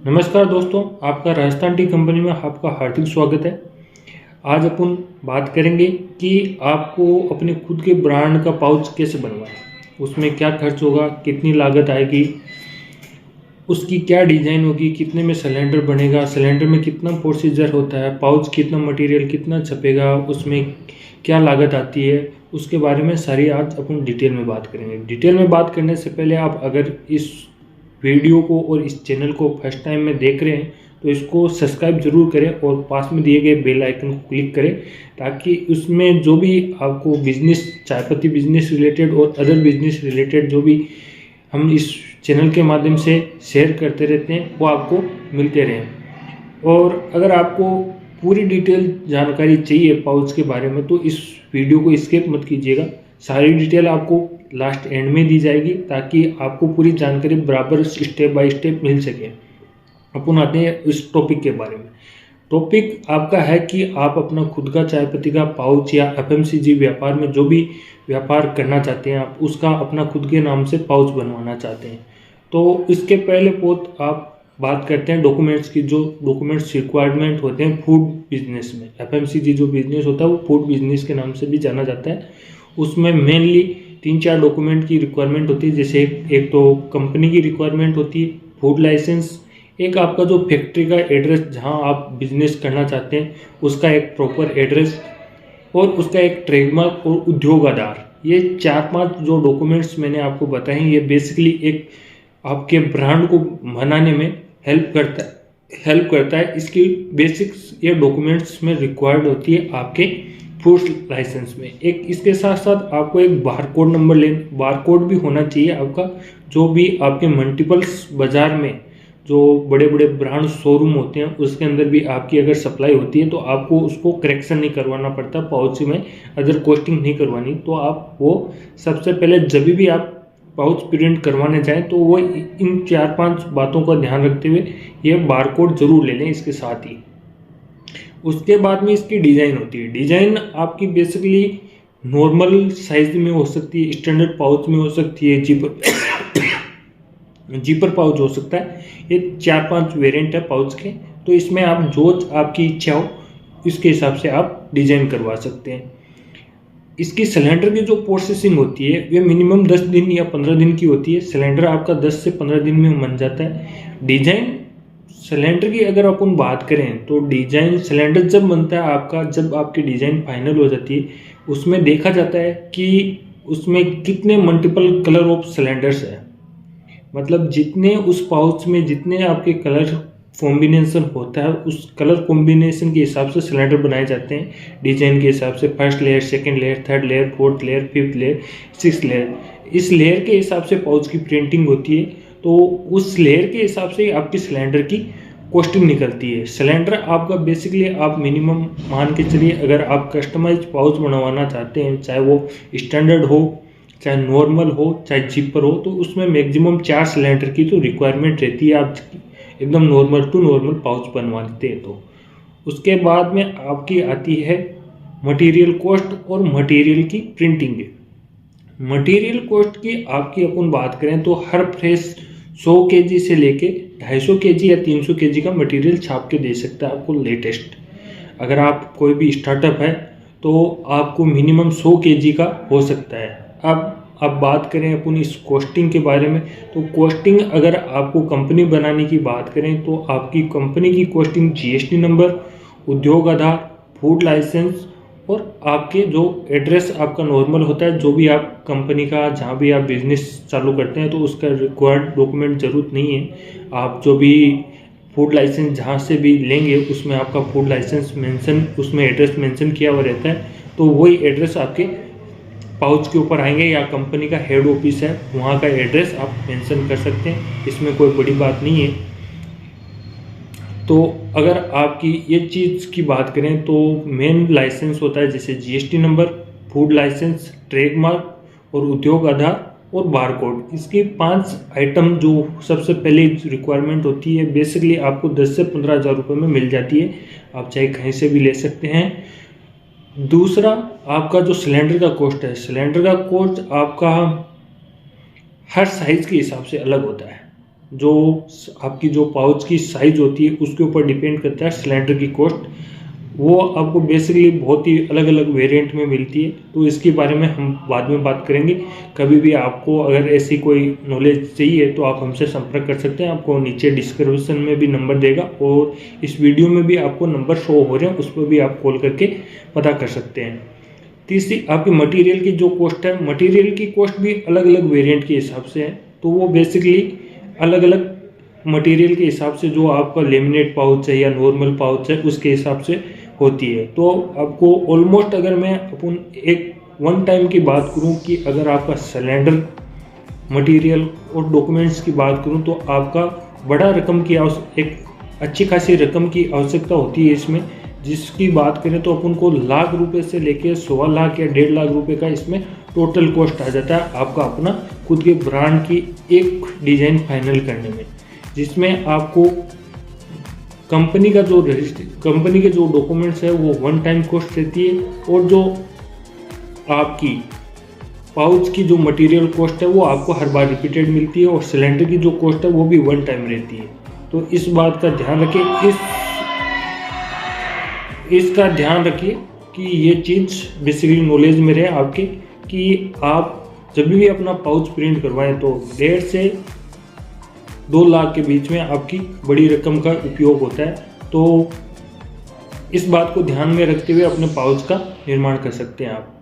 नमस्कार दोस्तों, आपका राजस्थान टी कंपनी में आपका हार्दिक स्वागत है। आज अपन बात करेंगे कि आपको अपने खुद के ब्रांड का पाउच कैसे बनवाएं, उसमें क्या खर्च होगा, कितनी लागत आएगी, उसकी क्या डिज़ाइन होगी, कितने में सिलेंडर बनेगा, सिलेंडर में कितना प्रोसीजर होता है, पाउच कितना मटेरियल कितना छपेगा, उसमें क्या लागत आती है, उसके बारे में सारी आज अपन डिटेल में बात करेंगे। डिटेल में बात करने से पहले आप अगर इस वीडियो को और इस चैनल को फर्स्ट टाइम में देख रहे हैं तो इसको सब्सक्राइब जरूर करें और पास में दिए गए बेल आइकन को क्लिक करें, ताकि उसमें जो भी आपको बिजनेस, चाय पत्ती बिजनेस रिलेटेड और अदर बिजनेस रिलेटेड जो भी हम इस चैनल के माध्यम से शेयर करते रहते हैं वो आपको मिलते रहें। और अगर आपको पूरी डिटेल जानकारी चाहिए पाउच के बारे में तो इस वीडियो को स्किप मत कीजिएगा। सारी डिटेल आपको लास्ट एंड में दी जाएगी ताकि आपको पूरी जानकारी बराबर स्टेप बाय स्टेप मिल सके। अपन आते हैं इस टॉपिक के बारे में। टॉपिक आपका है कि आप अपना खुद का चाय पत्ती का पाउच या एफएमसीजी व्यापार में जो भी व्यापार करना चाहते हैं, आप उसका अपना खुद के नाम से पाउच बनवाना चाहते हैं। तो इसके पहले बहुत आप बात करते हैं डॉक्यूमेंट्स की। जो डॉक्यूमेंट्स रिक्वायरमेंट होते हैं फूड बिजनेस में, एफएमसीजी जो बिजनेस होता है वो फूड बिजनेस के नाम से भी जाना जाता है। उसमें मेनली 3-4 डॉक्यूमेंट की रिक्वायरमेंट होती है। जैसे एक तो कंपनी की रिक्वायरमेंट होती है, फूड लाइसेंस, एक आपका जो फैक्ट्री का एड्रेस जहां आप बिजनेस करना चाहते हैं उसका एक प्रॉपर एड्रेस, और उसका एक ट्रेडमार्क और उद्योग आधार। ये 4-5 जो डॉक्यूमेंट्स मैंने आपको बताए हैं, ये बेसिकली एक आपके ब्रांड को बनाने में हेल्प करता है। इसकी बेसिक्स ये डॉक्यूमेंट्स में रिक्वायर्ड होती है आपके फूड लाइसेंस में। एक इसके साथ साथ आपको एक बारकोड नंबर बारकोड भी होना चाहिए आपका। जो भी आपके मल्टीपल्स बाजार में जो बड़े बड़े ब्रांड शोरूम होते हैं उसके अंदर भी आपकी अगर सप्लाई होती है तो आपको उसको करेक्शन नहीं करवाना पड़ता, पाउच में अदर कोस्टिंग नहीं करवानी। तो आप वो सबसे पहले जब भी आप पाउच प्रिंट करवाने जाएं तो वो इन 4-5 बातों का ध्यान रखते हुए ये बारकोड जरूर ले लें इसके साथ ही। उसके बाद में इसकी डिज़ाइन होती है। डिज़ाइन आपकी बेसिकली नॉर्मल साइज में हो सकती है, स्टैंडर्ड पाउच में हो सकती है, जीपर पाउच हो सकता है। ये 4-5 वेरिएंट है पाउच के। तो इसमें आप जो आपकी इच्छा हो इसके हिसाब से आप डिज़ाइन करवा सकते हैं। इसकी सिलेंडर की जो प्रोसेसिंग होती है वे मिनिमम 10 दिन या 15 दिन की होती है। सिलेंडर आपका 10 से 15 दिन में बन जाता है। डिज़ाइन सिलेंडर की अगर अपन बात करें तो डिज़ाइन सिलेंडर जब बनता है आपका, जब आपकी डिज़ाइन फाइनल हो जाती है उसमें देखा जाता है कि उसमें कितने मल्टीपल कलर ऑफ सिलेंडर्स है। मतलब जितने उस पाउच में जितने आपके कलर कॉम्बिनेशन होता है उस कलर कॉम्बिनेशन के हिसाब से सिलेंडर बनाए जाते हैं। डिज़ाइन के हिसाब से first layer, second layer, third layer, fourth layer, fifth layer, sixth layer, इस लेयर के हिसाब से पाउच की प्रिंटिंग होती है। तो उस लेयर के हिसाब से आपकी सिलेंडर की कॉस्टिंग निकलती है। सिलेंडर आपका बेसिकली आप मिनिमम मान के चलिए, अगर आप कस्टमाइज पाउच बनवाना चाहते हैं, चाहे वो स्टैंडर्ड हो, चाहे नॉर्मल हो, चाहे जिपर हो, तो उसमें मैक्सिमम 4 सिलेंडर की तो रिक्वायरमेंट रहती है। आप एकदम नॉर्मल टू नॉर्मल पाउच बनवाते हैं तो उसके बाद में आपकी आती है मटेरियल कॉस्ट और मटेरियल की प्रिंटिंग। मटेरियल कॉस्ट की आपकी अपन बात करें तो हर फ्रेश 100 kg से लेके 250 kg या 300 kg का मटेरियल छाप के दे सकता है आपको लेटेस्ट। अगर आप कोई भी स्टार्टअप है तो आपको मिनिमम 100 kg का हो सकता है। अब बात करें अपन इस कॉस्टिंग के बारे में, तो कॉस्टिंग अगर आपको कंपनी बनाने की बात करें तो आपकी कंपनी की कॉस्टिंग जीएसटी नंबर, उद्योग आधार, फूड लाइसेंस और आपके जो एड्रेस आपका नॉर्मल होता है, जो भी आप कंपनी का जहाँ भी आप बिजनेस चालू करते हैं तो उसका रिक्वायर्ड डॉक्यूमेंट ज़रूरत नहीं है। आप जो भी फूड लाइसेंस जहाँ से भी लेंगे उसमें आपका फूड लाइसेंस मेंशन, उसमें एड्रेस मेंशन किया हुआ रहता है। तो वही एड्रेस आपके पाउच के ऊपर आएंगे, या कंपनी का हेड ऑफिस है वहाँ का एड्रेस आप मेंशन कर सकते हैं। इसमें कोई बड़ी बात नहीं है। तो अगर आपकी ये चीज़ की बात करें तो मेन लाइसेंस होता है जैसे GST number, food licence, trademark और उद्योग आधार और बारकोड। इसके 5 आइटम जो सबसे पहले रिक्वायरमेंट होती है, बेसिकली आपको 10 से 15 हज़ार रुपये में मिल जाती है। आप चाहे कहीं से भी ले सकते हैं। दूसरा आपका जो सिलेंडर का कॉस्ट है, सिलेंडर का कॉस्ट आपका हर साइज़ के हिसाब से अलग होता है। जो आपकी जो पाउच की साइज होती है उसके ऊपर डिपेंड करता है सिलेंडर की कॉस्ट। वो आपको बेसिकली बहुत ही अलग अलग वेरिएंट में मिलती है, तो इसके बारे में हम बाद में बात करेंगे। कभी भी आपको अगर ऐसी कोई नॉलेज चाहिए तो आप हमसे संपर्क कर सकते हैं। आपको नीचे डिस्क्रिप्शन में भी नंबर देगा और इस वीडियो में भी आपको नंबर शो हो रहे हैं, उस पर भी आप कॉल करके पता कर सकते हैं। तीसरी, आपकी मटेरियल की जो कॉस्ट है, मटेरियल की कॉस्ट भी अलग अलग वेरिएंट के हिसाब से है। तो वो बेसिकली अलग अलग मटेरियल के हिसाब से, जो आपका लेमिनेट पाउच है या नॉर्मल पाउच है उसके हिसाब से होती है। तो आपको ऑलमोस्ट, अगर मैं अपन एक वन टाइम की बात करूं कि अगर आपका सिलेंडर मटेरियल और डॉक्यूमेंट्स की बात करूं तो आपका बड़ा रकम की एक अच्छी खासी रकम की आवश्यकता होती है इसमें। जिसकी बात करें तो अपन को लाख रुपए से लेके 1.25 लाख या 1.5 लाख रुपए का इसमें टोटल कॉस्ट आ जाता है आपका अपना खुद के ब्रांड की एक डिजाइन फाइनल करने में, जिसमें आपको कंपनी के जो डॉक्यूमेंट्स है वो वन टाइम कॉस्ट रहती है, और जो आपकी पाउच की जो मटेरियल कॉस्ट है वो आपको हर बार रिपीटेड मिलती है, और सिलेंडर की जो कॉस्ट है वो भी वन टाइम रहती है। तो इस बात का ध्यान रखिए, इसका ध्यान रखिए कि ये चीज़ बेसिकली नॉलेज में रहे आपके, कि आप जब भी अपना पाउच प्रिंट करवाएं तो 1.5 से 2 लाख के बीच में आपकी बड़ी रकम का उपयोग होता है। तो इस बात को ध्यान में रखते हुए अपने पाउच का निर्माण कर सकते हैं आप।